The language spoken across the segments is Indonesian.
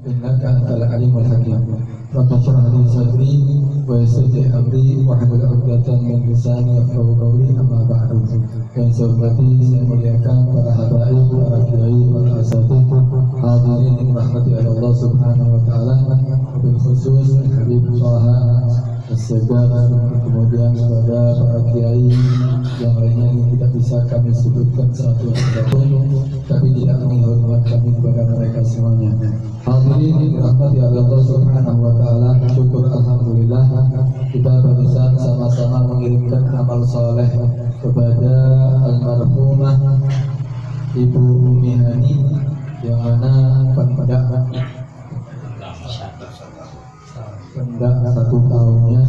إنك أنت العليم الحكيم. رب اشرح لي صدري ويسر لي أمري واحلل عقدة من لساني يفقهوا قولي. أما بعد. Yang saya hormati, saya muliakan para habaib, para kiai, para asatidz, hadirin yang dirahmati oleh Allah Subhanahu wa taala, wabil khusus Habib Thaha As-Sagaf, kemudian kepada para kiai yang lainnya yang tidak bisa kami sebutkan satu persatu, tapi tidak menghormat kami kepada mereka semuanya. Hadirin yang dirahmati oleh Allah Subhanahu wa taala, syukur alhamdulillah kita barusan sama-sama mengirimkan amal saleh kepada almarhumah Ibu Umi Hani yang mana pendak 1 tahunnya.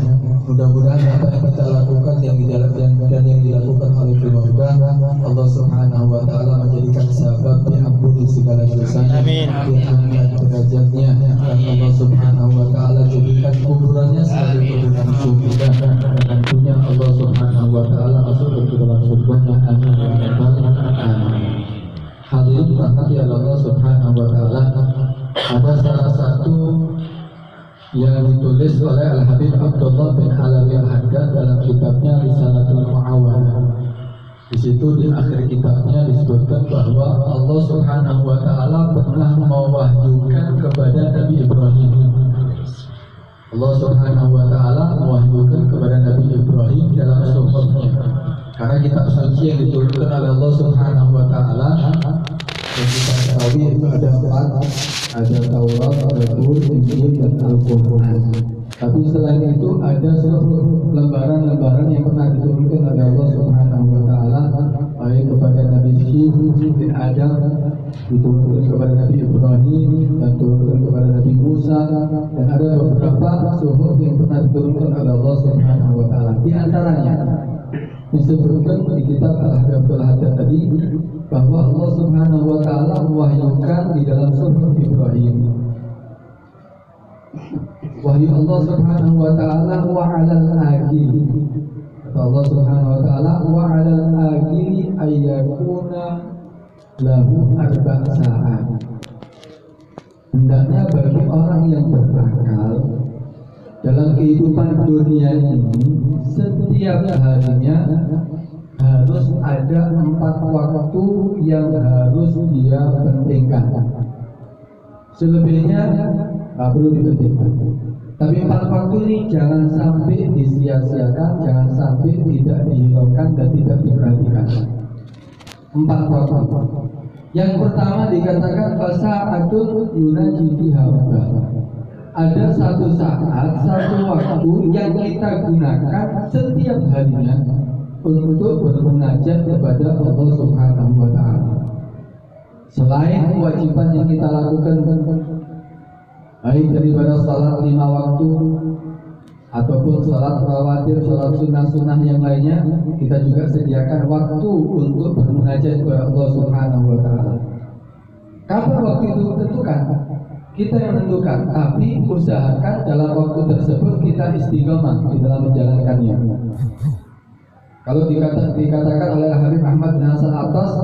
Mudah-mudahan apa yang kita lakukan yang dilakukan oleh keluarga, Allah Subhanahu wa taala menjadikan sebab diampuni segala dosanya, diangkat derajatnya, dan Allah Subhanahu wa taala jadikan kuburannya sebagai kuburan surga, dan tentunya Allah Subhanahu wa taala masuk ke dalam surganya. Amin ya rabbal alamin. Hadirin rahmati Allah Subhanahu wa taala, ada salah satu yang ditulis oleh Al-Habib Abdullah bin Alawi Al-Haddad dalam kitabnya Risalatul Mu'awanah. Di situ di akhir kitabnya disebutkan bahwa Allah Subhanahu wa taala pernah mewahyukan kepada Nabi Ibrahim. Allah Subhanahu wa taala mewahyukan kepada Nabi Ibrahim dalam suhufnya. Karena kitab suci yang diturunkan oleh Allah Subhanahu wa taala yang kita ketahui itu ada 4, ada Taurat, Zabur, Injil, dan Al-Quran. Tapi selain itu ada seluruh lembaran-lembaran yang pernah diturunkan oleh Allah Subhanahu wa taala, baik kepada Nabi Syekh bin Adam, diturunkan kepada Nabi Ibrahim, dan diturunkan kepada Nabi Musa, dan ada beberapa suhuf yang pernah diturunkan oleh Allah Subhanahu wa taala. Di antaranya disebutkan di kitab Al-Habib Al-Haddad tadi bahwa Allah Subhanahu wa taala mewahyukan di dalam suhuf Ibrahim. Wahyu Allah Subhanahu wa taala wa 'alal akhiri. Kata Allah Subhanahu wa taala wa 'alal akhiri ayyakuna lahu arba' sa'at. Hendaknya bagi orang yang berakal dalam kehidupan dunia ini setiap harinya harus ada 4 waktu yang harus dia pentingkan. Selebihnya nggak perlu dipentingkan. Tapi 4 waktu ini jangan sampai disia-siakan, jangan sampai tidak dihiraukan dan tidak diperhatikan. 4 waktu. Yang pertama dikatakan fasa'atun yunaji fiha rabbah. Ada satu saat, satu waktu yang kita gunakan setiap harinya untuk bermunajat kepada Allah Subhanahu wa taala. Selain kewajiban yang kita lakukan baik daripada salat 5 waktu ataupun salat rawatib, salat sunnah-sunnah yang lainnya, kita juga sediakan waktu untuk bermunajat kepada Allah Subhanahu wa taala. Kapan waktu itu ditentukan? Kita yang menentukan, tapi usahakan dalam waktu tersebut kita istiqomah di dalam menjalankannya. Kalau dikatakan oleh Habib Ahmad bin Hasan Attas,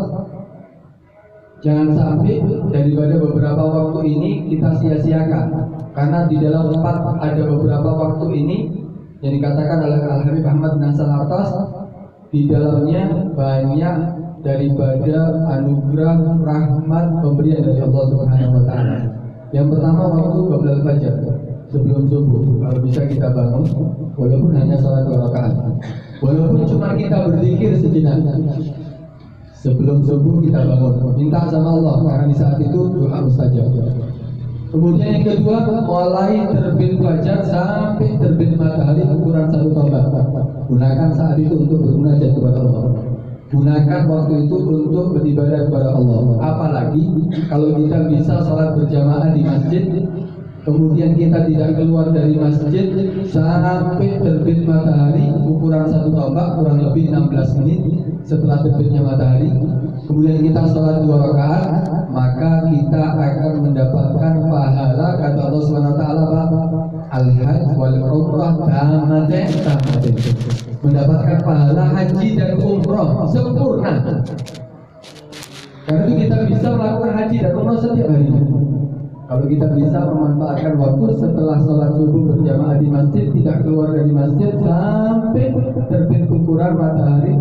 jangan sampai daripada beberapa waktu ini kita sia-siakan, karena di dalam 4 ada beberapa waktu ini yang dikatakan oleh Habib Ahmad bin Hasan Attas, di dalamnya banyak daripada anugerah rahmat pemberian dari Allah Subhanahu wa taala. Yang pertama waktu qabla fajar, sebelum subuh, kalau bisa kita bangun walaupun hanya salat 2 rakaat. Walaupun cuma kita berzikir sejenak sebelum subuh, kita bangun minta sama Allah, karena di saat itu doa mustajab. Kemudian yang kedua, mulai terbit fajar sampai terbit matahari ukuran 1 tombak. Gunakan saat itu untuk bermunajat kepada Allah. Gunakan waktu itu untuk beribadah kepada Allah. Apalagi kalau kita bisa sholat berjamaah di masjid, kemudian kita tidak keluar dari masjid sampai terbit matahari ukuran 1 tombak, kurang lebih 16 menit setelah terbitnya matahari, kemudian kita sholat 2 rakaat, maka kita akan mendapatkan pahala, kata Allah SWT, al-hajj wal umrah tamaten, mendapatkan pahala haji dan umrah sempurna. Karena itu kita bisa melakukan haji dan umrah setiap hari. Kalau kita bisa memanfaatkan waktu setelah sholat subuh berjamaah di masjid, tidak keluar dari masjid sampai terbit ukuran matahari,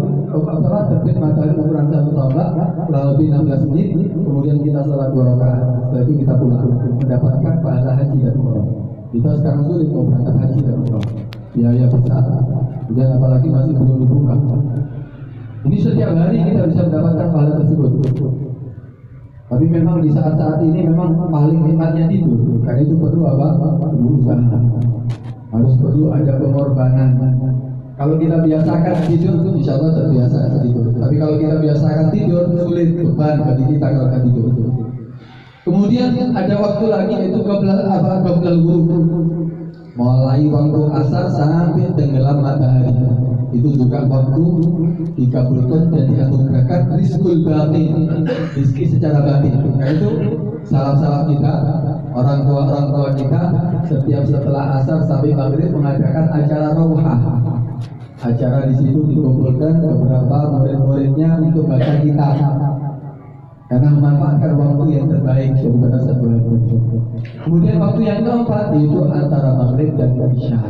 terbit matahari ukuran 1 tombak, kurang lebih 16 menit, kemudian kita sholat 2 rakaat. Setelah itu kita pulang, mendapatkan pahala haji dan umroh. Kita sekarang sulit mau berangkat haji dan umroh, biaya besar, dan apalagi masih belum dibuka. Ini setiap hari kita bisa mendapatkan pahala tersebut. Tapi memang di saat-saat ini memang paling nikmatnya tidur. Karena itu perlu apa? Berusaha. Harus perlu ada pengorbanan. Kalau kita biasakan tidur, insya Allah terbiasa tidur. Tapi kalau kita biasakan tidur, sulit, beban bagi kita kalau akan tidur. Kemudian ada waktu lagi yaitu qoblal ghurub. Mulai waktu asar sampai tenggelam matahari. Itu juga waktu dikabulkan dan dianugerahkan rizqul batin, rizki secara batin. Karena itu salah kita, orang tua kita setiap setelah asar sampai maghrib mengadakan acara rawhah. Acara di situ dikumpulkan beberapa murid-muridnya untuk baca kitab. Karena memanfaatkan waktu yang terbaik daripada satu hari. Kemudian waktu yang keempat yaitu antara maghrib dan isya.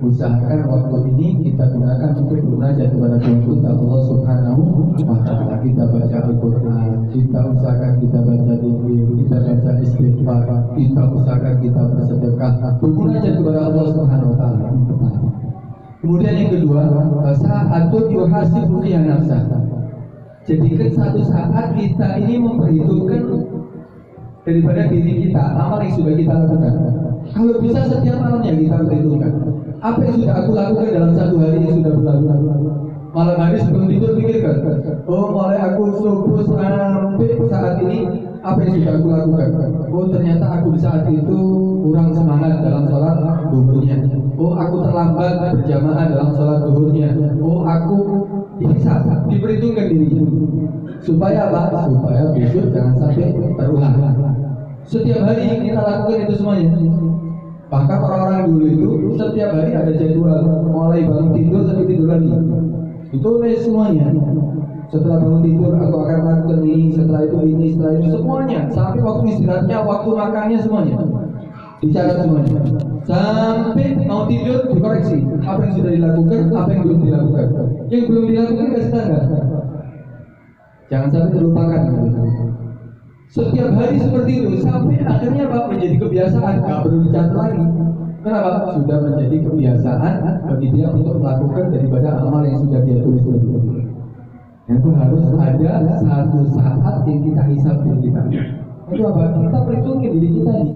Usahakan waktu ini kita gunakan untuk munajat kepada Tuhan kita Allah Subhanahu wa Ta'ala. Kita baca Al-Quran, kita usahakan kita baca dzikir, kita baca istighfar, kita usahakan kita bersedekah, bermunajat kepada Allah Subhanahu wa Ta'ala. Kemudian yang kedua, sa'atun yuhasibu fiha nafsah. Jadikan satu saat kita ini memperhitungkan daripada diri kita, amal yang sudah kita lakukan. Kalau bisa setiap malamnya kita perhitungkan apa yang sudah aku lakukan dalam satu hari yang sudah berlalu. Malam hari sebelum tidur pikirkan, oh mulai aku subuh sampai saat ini apa yang sudah aku lakukan. Oh ternyata aku di saat itu kurang semangat dalam sholat duhurnya. Oh aku terlambat berjamaah dalam sholat duhurnya. Oh aku bisa diperhitungkan dirinya. Supaya apa? Supaya besok jangan sampai terulang. Setiap hari kita lakukan itu semuanya. Bahkan orang-orang dulu itu setiap hari ada jadwal, mulai bangun tidur sampai tidur lagi. Itu semuanya. Setelah bangun tidur aku akan lakukan ini, setelah itu ini, setelah itu semuanya. Sampai waktu istirahatnya, waktu makannya semuanya. Dicatat semuanya. Sampai mau tidur dikoreksi. Apa yang sudah dilakukan, apa yang belum dilakukan. Yang belum dilakukan kasih tanda. Jangan sampai terlupakan. Setiap hari seperti itu sampai akhirnya Pak menjadi kebiasaan, nggak perlu dicatat lagi. Kenapa? Sudah menjadi kebiasaan bagi dia untuk melakukan daripada amal yang sudah dia tulis dulu. Itu harus ada satu saat yang kita hisap diri kita. Itu apa? Kita perhitungkan diri kita ini.